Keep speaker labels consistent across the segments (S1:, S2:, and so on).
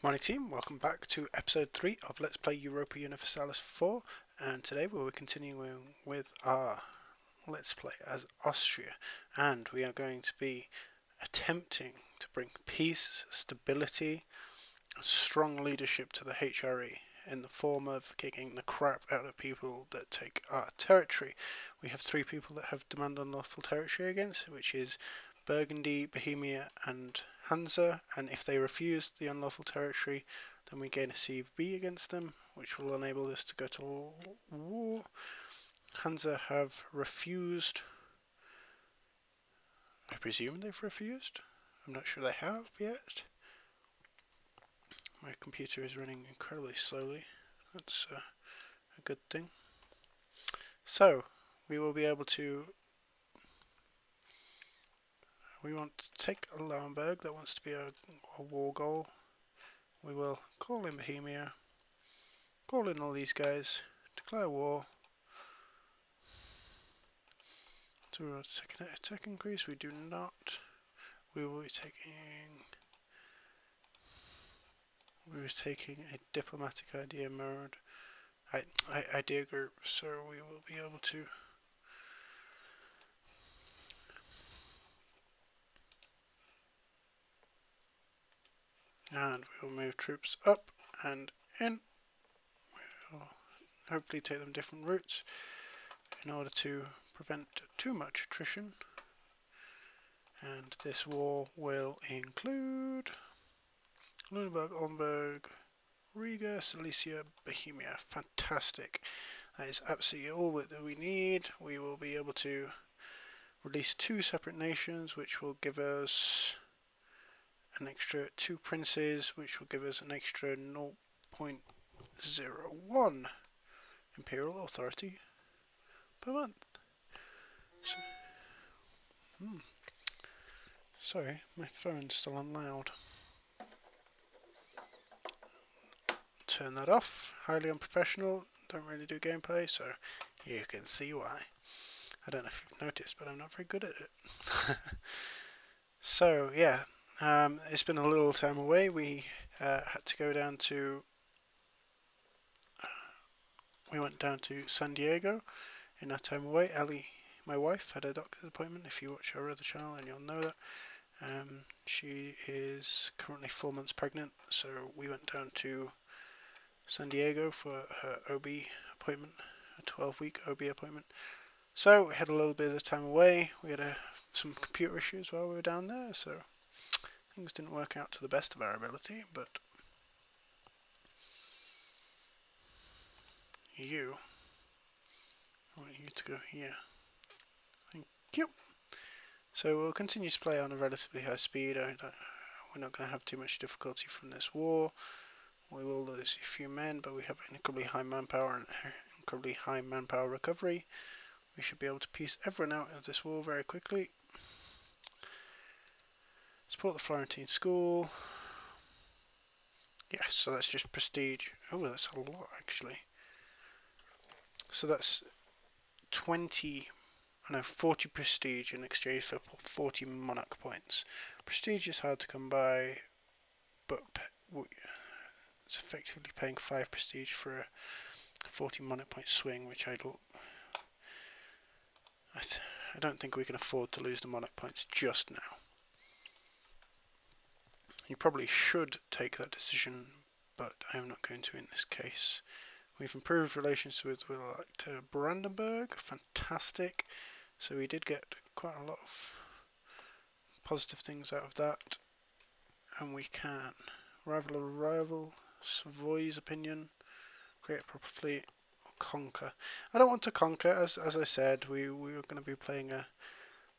S1: Morning team, welcome back to episode 3 of Let's Play Europa Universalis 4, and today we'll be continuing with our Let's Play as Austria, and we are going to be attempting to bring peace, stability, and strong leadership to the HRE in the form of kicking the crap out of people that take our territory. We have 3 people that have demand unlawful territory against, which is Burgundy, Bohemia and Hansa, and if they refuse the unlawful territory then we gain a CB against them, which will enable us to go to war. Hansa have refused. I presume they've refused. I'm not sure they have yet. My computer is running incredibly slowly. That's a good thing. So we will be able to. We want to take a Lauenburg. That wants to be a war goal. We will call in Bohemia, call in all these guys, declare war. Do a second attack increase? We do not. We will be taking a diplomatic idea mode, idea group, so we will be able to and we will move troops up and in. We will hopefully take them different routes in order to prevent too much attrition. And this war will include Lüneburg, Oldenburg, Riga, Silesia, Bohemia. Fantastic. That is absolutely all that we need. We will be able to release 2 separate nations, which will give us an extra 2 princes, which will give us an extra 0.01 imperial authority per month. Sorry, my phone's still on loud. Turn that off. Highly unprofessional. Don't really do gameplay, so you can see why. I don't know if you've noticed, but I'm not very good at it. So yeah, it's been a little time away. We had to go down to. We went down to San Diego in our time away. Ellie, my wife, had a doctor's appointment. If you watch our other channel, then you'll know that. She is currently 4 months pregnant, so we went down to San Diego for her OB appointment, a 12-week OB appointment. So we had a little bit of time away. We had some computer issues while we were down there, so things didn't work out to the best of our ability, but I want you to go here. Thank you. So we'll continue to play on a relatively high speed. We're not going to have too much difficulty from this war. We will lose a few men, but we have incredibly high manpower and incredibly high manpower recovery. We should be able to piece everyone out of this war very quickly. Support the Florentine school. Yes, so that's just prestige. Oh, that's a lot actually. So that's 40 prestige in exchange for 40 monarch points. Prestige is hard to come by, but it's effectively paying 5 prestige for a 40 monarch point swing, which I don't think we can afford to lose the monarch points just now. You probably should take that decision, but I am not going to in this case. We've improved relations with Brandenburg, fantastic. So we did get quite a lot of positive things out of that, and we can rival Savoy's opinion, create a proper fleet, or conquer. I don't want to conquer, as I said. We were going to be playing a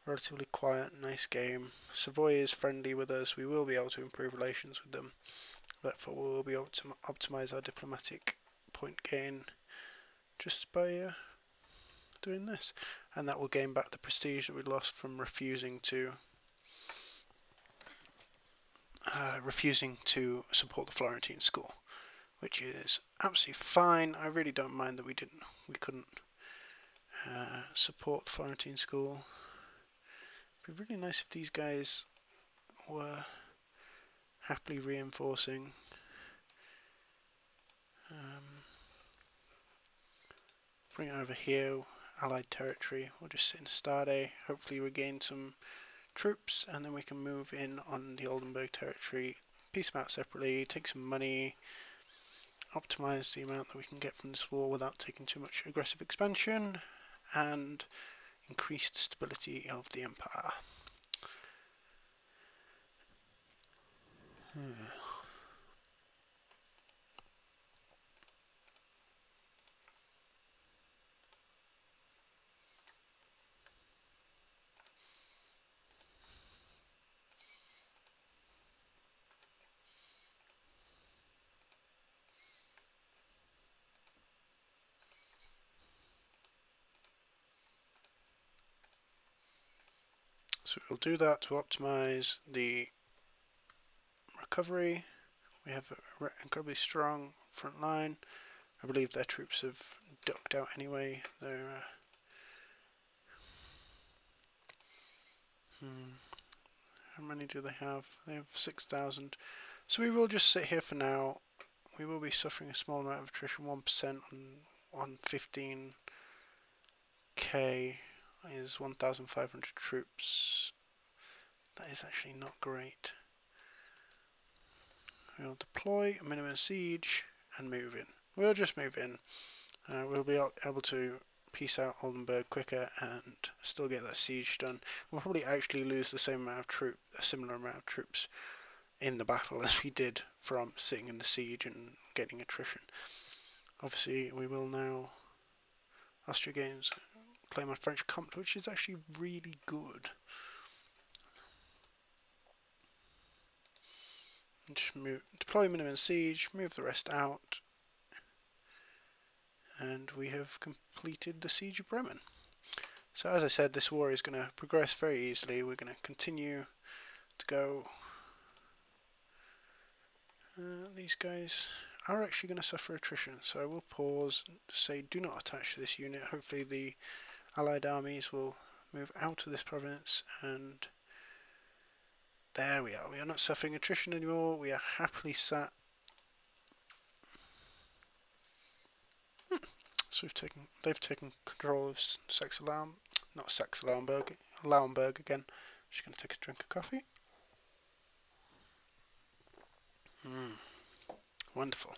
S1: relatively quiet, nice game. Savoy is friendly with us. We will be able to improve relations with them. Therefore, we will be able to optimize our diplomatic point gain just by doing this, and that will gain back the prestige that we lost from refusing to support the Florentine school, which is absolutely fine. I really don't mind that we couldn't support the Florentine school. It'd be really nice if these guys were happily reinforcing bring it over here, Allied territory. We'll just sit in Stade, hopefully regain some troops, and then we can move in on the Oldenburg territory, piece them out separately, take some money, optimize the amount that we can get from this war without taking too much aggressive expansion, and increase the stability of the empire. So we'll do that to optimize the recovery. We have an incredibly strong front line. I believe their troops have ducked out anyway. They're how many do they have? They have 6,000. So we will just sit here for now. We will be suffering a small amount of attrition, 1% on 15k is 1,500 troops. That is actually not great. We'll deploy, minimum siege, and move in. We'll just move in. We'll be able to piece out Oldenburg quicker and still get that siege done. We'll probably actually lose the same amount of troops, a similar amount of troops in the battle as we did from sitting in the siege and getting attrition. Obviously, we will now. Austria gains claim on French Comte, which is actually really good. Just deploy minimum siege, move the rest out, and we have completed the siege of Bremen. So as I said, this war is going to progress very easily. We're going to continue to go. These guys are actually going to suffer attrition, so I will pause and say do not attach to this unit. Hopefully the Allied armies will move out of this province, and there we are. We are not suffering attrition anymore. We are happily sat. So they've taken control of Lauenburg again. Just going to take a drink of coffee. Wonderful.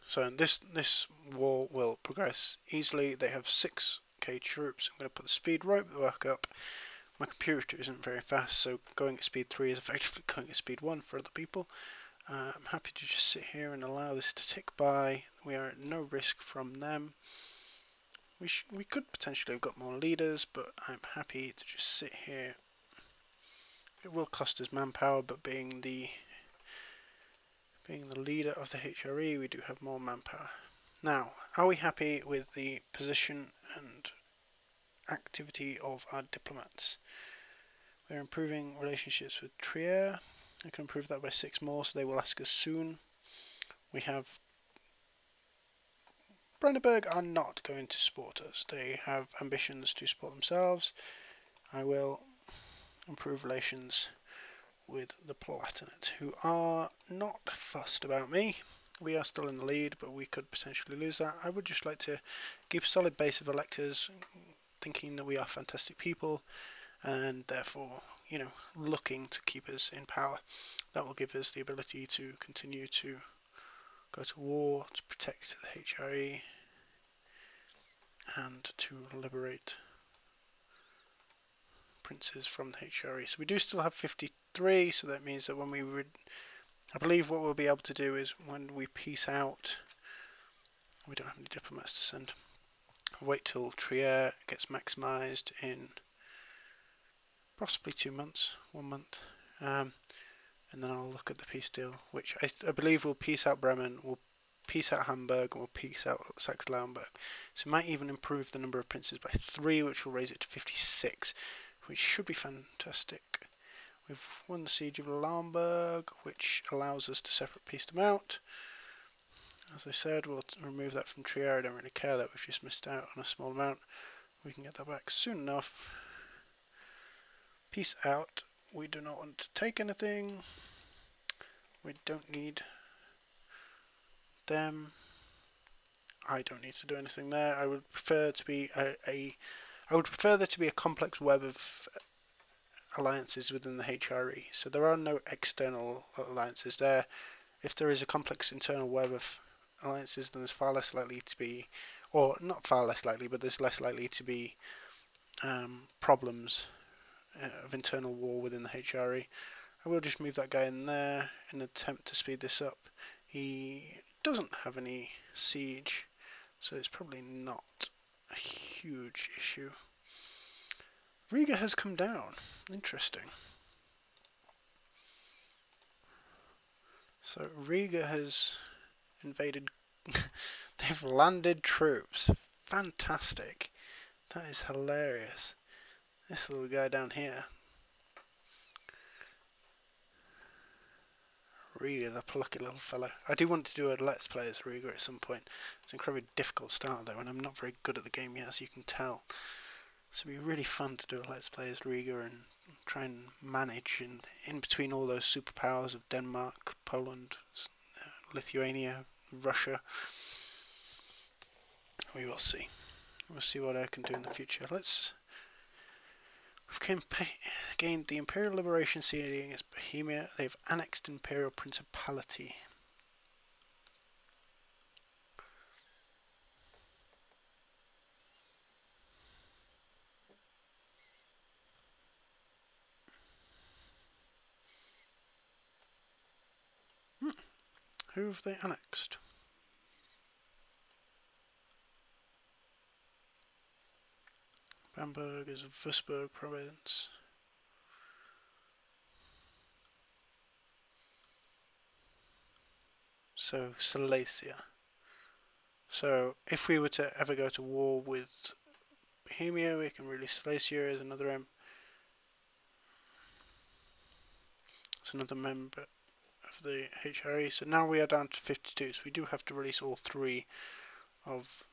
S1: So this war will progress easily. They have 6k troops. I'm going to put the speed right back up. My computer isn't very fast, so going at speed 3 is effectively going at speed 1 for other people. I'm happy to just sit here and allow this to tick by. We are at no risk from them. We could potentially have got more leaders, but I'm happy to just sit here. It will cost us manpower, but being the leader of the HRE, we do have more manpower. Now, are we happy with the position and activity of our diplomats? We're improving relationships with Trier. I can improve that by 6 more, so they will ask us soon. We have Brandenburg are not going to support us. They have ambitions to support themselves. I will improve relations with the Palatinate, who are not fussed about me. We are still in the lead, but we could potentially lose that. I would just like to keep a solid base of electors, thinking that we are fantastic people, and therefore, you know, looking to keep us in power. That will give us the ability to continue to go to war, to protect the HRE, and to liberate princes from the HRE. So we do still have 53, so that means that when we I believe what we'll be able to do is when we peace out, we don't have any diplomats to send. Wait till Trier gets maximized in possibly 2 months, 1 month, and then I'll look at the peace deal, which I believe will peace out Bremen, will peace out Hamburg, and will peace out Saxe-Lauenburg. So it might even improve the number of princes by 3, which will raise it to 56, which should be fantastic. We've won the siege of Lauenburg, which allows us to separate peace them out. As I said, we'll remove that from Trier. I don't really care that we've just missed out on a small amount. We can get that back soon enough. Peace out. We do not want to take anything. We don't need them. I don't need to do anything there. I would prefer to be I would prefer there to be a complex web of alliances within the HRE. So there are no external alliances there. If there is a complex internal web of alliances, then there's far less likely to be, or not far less likely, but there's less likely to be problems of internal war within the HRE. I will just move that guy in there in an attempt to speed this up. He doesn't have any siege, so it's probably not a huge issue. Riga has come down. Interesting. So Riga has invaded. They've landed troops. Fantastic. That is hilarious. This little guy down here. Riga, the plucky little fellow. I do want to do a Let's Play as Riga at some point. It's an incredibly difficult start though, and I'm not very good at the game yet, as you can tell. So it'd be really fun to do a Let's Play as Riga and try and manage in between all those superpowers of Denmark, Poland, Lithuania, Russia. We will see. We'll see what I can do in the future. We've gained the Imperial Liberation Siege against Bohemia. They've annexed Imperial Principality. Who have they annexed? Bamberg is a Würzburg province. So Silesia. So if we were to ever go to war with Bohemia, we can release Silesia as another it's another member of the HRE. So now we are down to 52. So we do have to release all 3 of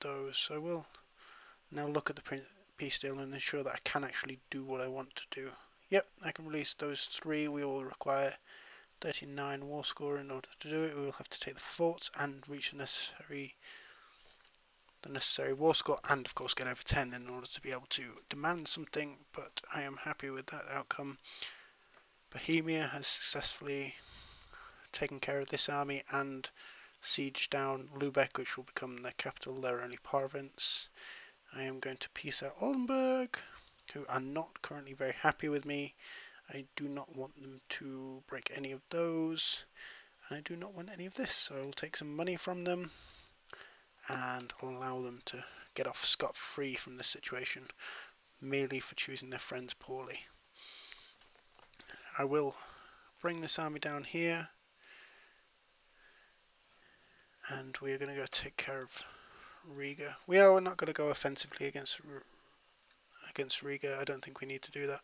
S1: those. So we'll now look at the peace deal and ensure that I can actually do what I want to do. Yep, I can release those 3. We will require 39 war score in order to do it. We will have to take the forts and reach the necessary war score, and of course get over 10 in order to be able to demand something, but I am happy with that outcome. Bohemia has successfully taken care of this army and sieged down Lübeck, which will become their capital, their only province. I am going to peace out Oldenburg, who are not currently very happy with me. I do not want them to break any of those, and I do not want any of this, so I will take some money from them and allow them to get off scot-free from this situation, merely for choosing their friends poorly. I will bring this army down here, and we are going to go take care of Riga. We are not going to go offensively against Riga. I don't think we need to do that,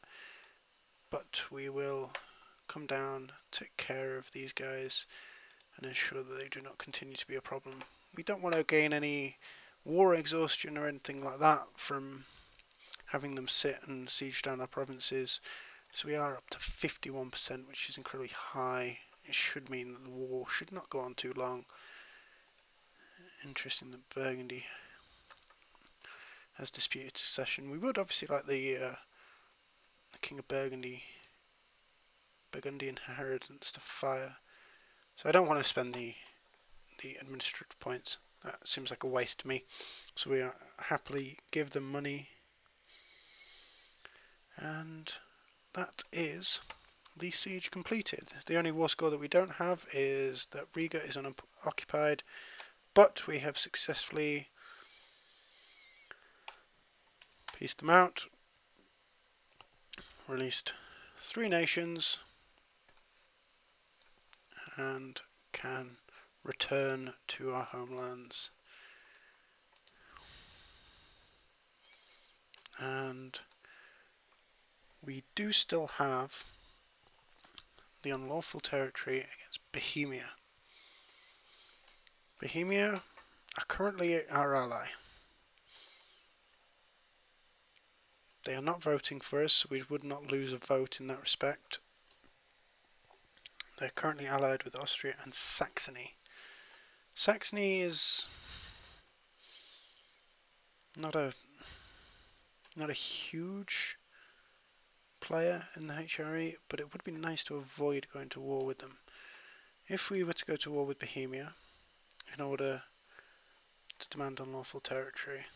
S1: but we will come down, take care of these guys, and ensure that they do not continue to be a problem. We don't want to gain any war exhaustion or anything like that from having them sit and siege down our provinces. So we are up to 51%, which is incredibly high. It should mean that the war should not go on too long. Interesting that Burgundy has disputed succession. We would obviously like the King of Burgundian inheritance to fire. So I don't want to spend the administrative points. That seems like a waste to me. So we happily give them money. And that is the siege completed. The only war score that we don't have is that Riga is unoccupied, but we have successfully pieced them out, released 3 nations, and can return to our homelands. And we do still have the unlawful territory against Bohemia. Bohemia are currently our ally. They are not voting for us, so we would not lose a vote in that respect. They're currently allied with Austria and Saxony. Saxony is not a huge player in the HRE, but it would be nice to avoid going to war with them. If we were to go to war with Bohemia in order to demand unlawful territory,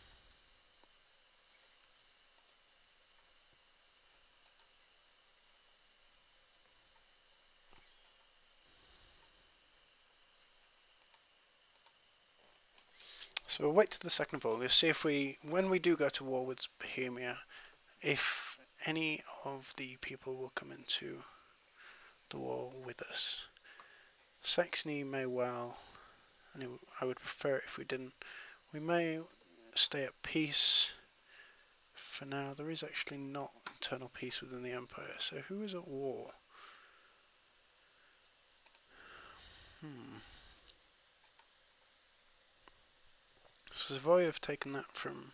S1: so we'll wait till the 2nd of August, see if when we do go to war with Bohemia, if any of the people will come into the war with us. Saxony may well, and I would prefer it if we didn't. We may stay at peace. For now, there is actually not internal peace within the Empire, so who is at war? So Savoy have taken that from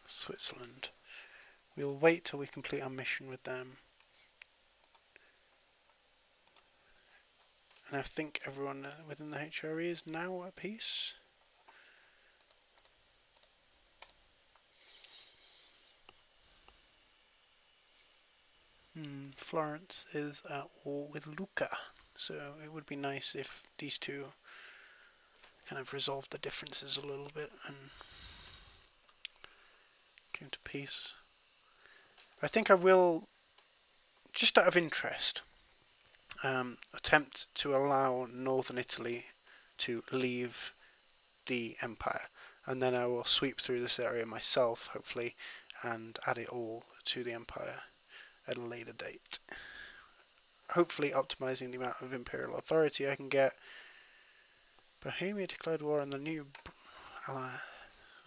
S1: Switzerland. We'll wait till we complete our mission with them. And I think everyone within the HRE is now at peace. Florence is at war with Lucca, so it would be nice if these two kind of resolved the differences a little bit and came to peace. I think I will, just out of interest, attempt to allow northern Italy to leave the empire, and then I will sweep through this area myself, hopefully, and add it all to the empire at a later date. Hopefully optimizing the amount of imperial authority I can get. Bohemia declared war on the new ally.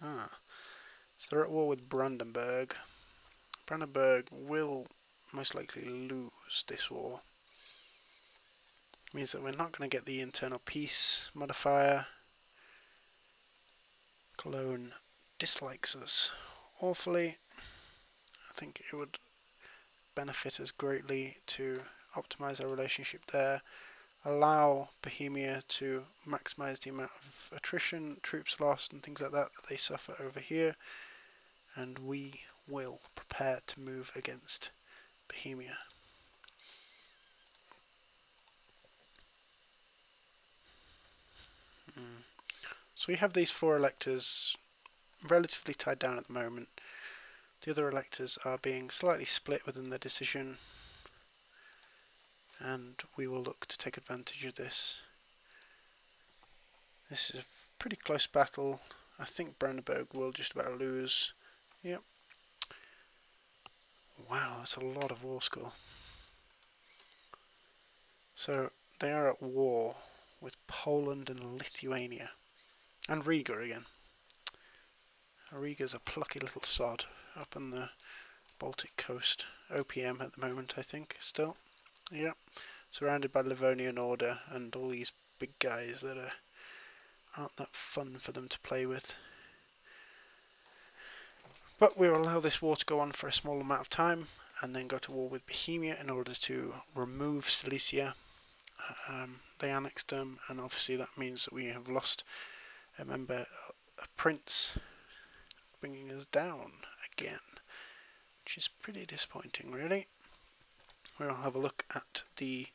S1: So they're at war with Brandenburg. Brandenburg will most likely lose this war. It means that we're not going to get the internal peace modifier. Cologne dislikes us awfully. I think it would benefit us greatly to optimize our relationship there, allow Bohemia to maximize the amount of attrition, troops lost and things like that they suffer over here, and we will prepare to move against Bohemia. So we have these 4 electors relatively tied down at the moment. The other electors are being slightly split within the decision, and we will look to take advantage of this. This is a pretty close battle. I think Brandenburg will just about lose. Yep. Wow, that's a lot of war score. So they are at war with Poland and Lithuania. And Riga again. Riga's a plucky little sod up on the Baltic coast. OPM at the moment, I think, still. Yep. Surrounded by Livonian Order and all these big guys that aren't that fun for them to play with. But we will allow this war to go on for a small amount of time and then go to war with Bohemia in order to remove Silesia. They annexed them, and obviously that means that we have lost a member, a prince, bringing us down again, which is pretty disappointing, really. We'll have a look at the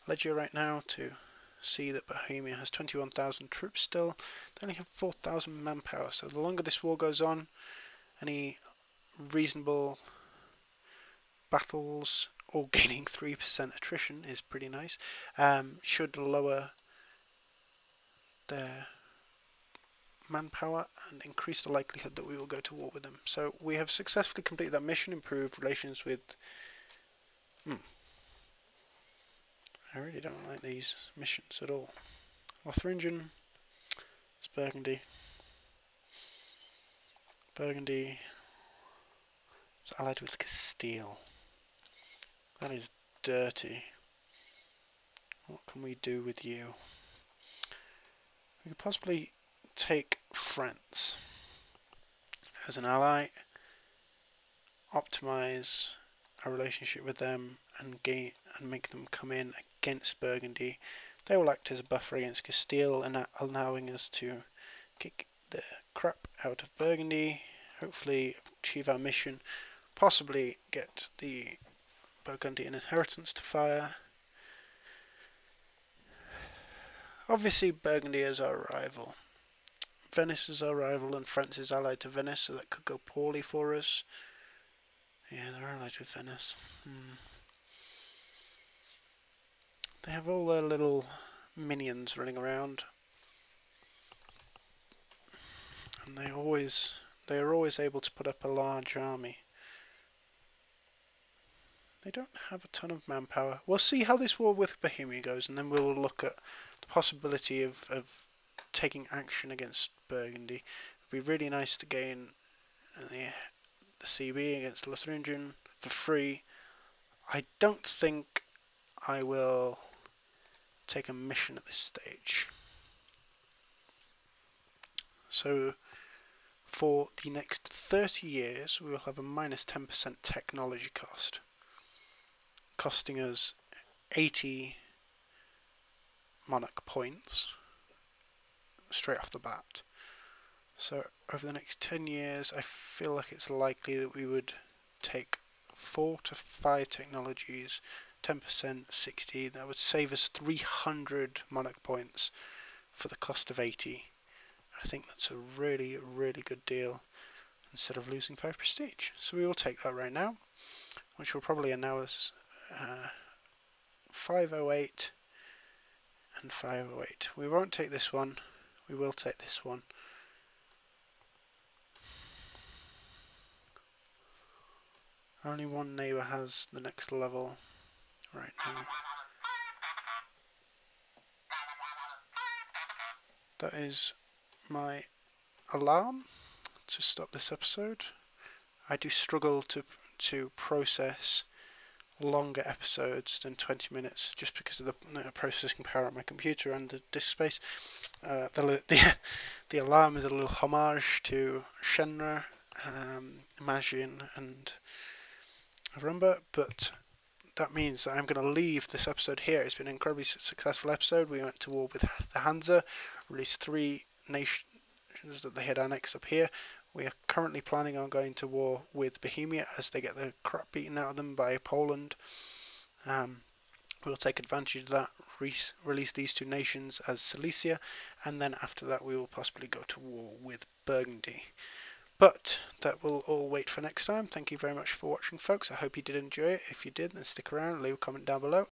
S1: ledger right now to see that Bohemia has 21,000 troops still. They only have 4,000 manpower, so the longer this war goes on, any reasonable battles or gaining 3% attrition is pretty nice. Should lower their manpower and increase the likelihood that we will go to war with them. So we have successfully completed that mission, improved relations with... I really don't like these missions at all. Lotharingen, it's Burgundy. Burgundy is allied with Castile. That is dirty. What can we do with you? We could possibly take France as an ally, optimize our relationship with them, and make them come in against Burgundy. They will act as a buffer against Castile and allowing us to kick the crap out of Burgundy, hopefully achieve our mission, possibly get the Burgundian inheritance to fire. Obviously Burgundy is our rival. Venice is our rival and France is allied to Venice, so that could go poorly for us. Yeah, they're allied with Venice. They have all their little minions running around. And they are always able to put up a large army. They don't have a ton of manpower. We'll see how this war with Bohemia goes, and then we'll look at the possibility of taking action against Burgundy. It would be really nice to gain the CB against Lotharingen for free. I don't think I will take a mission at this stage. So for the next 30 years we will have a minus 10% technology cost, costing us 80 monarch points straight off the bat. So over the next 10 years I feel like it's likely that we would take 4 to 5 technologies, 10%, 60, that would save us 300 monarch points for the cost of 80. I think that's a really, really good deal instead of losing 5 prestige. So we will take that right now, which will probably allow us 508 and 508. We won't take this one, we will take this one. Only one neighbour has the next level right now. That is my alarm to stop this episode. I do struggle to process longer episodes than 20 minutes just because of the processing power of my computer and the disk space. The alarm is a little homage to Shenra, Imagine and Rumba, but that means that I'm going to leave this episode here. It's been an incredibly successful episode. We went to war with the Hansa, released 3 nations that they had annexed up here. We are currently planning on going to war with Bohemia as they get the crap beaten out of them by Poland. We'll take advantage of that, release these 2 nations as Silesia, and then after that we will possibly go to war with Burgundy. But that will all wait for next time. Thank you very much for watching, folks. I hope you did enjoy it. If you did, then stick around, leave a comment down below,